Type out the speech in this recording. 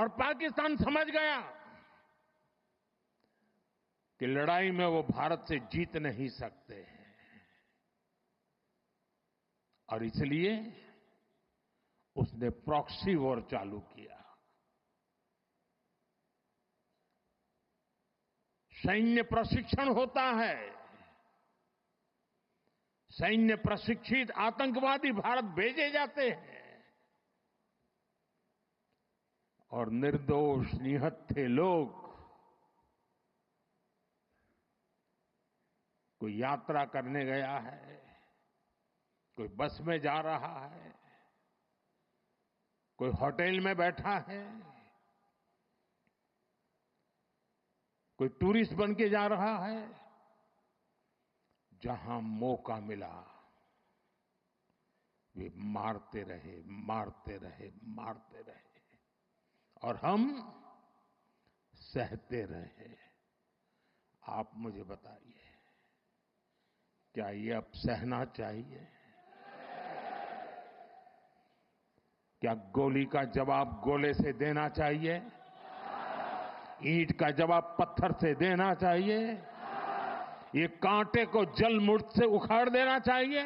और पाकिस्तान समझ गया कि लड़ाई में वो भारत से जीत नहीं सकते हैं और इसलिए उसने प्रॉक्सी वॉर चालू किया। सैन्य प्रशिक्षण होता है, सैन्य प्रशिक्षित आतंकवादी भारत भेजे जाते हैं और निर्दोष निहत्थे लोग कोई यात्रा करने गया है, कोई बस में जा रहा है, कोई होटल में बैठा है, कोई टूरिस्ट बन के जा रहा है, जहां मौका मिला वे मारते रहे, मारते रहे, मारते रहे और हम सहते रहे। आप मुझे बताइए, क्या ये अब सहना चाहिए? क्या गोली का जवाब गोले से देना चाहिए? ईंट का जवाब पत्थर से देना चाहिए? ये कांटे को जल मुर्द से उखाड़ देना चाहिए?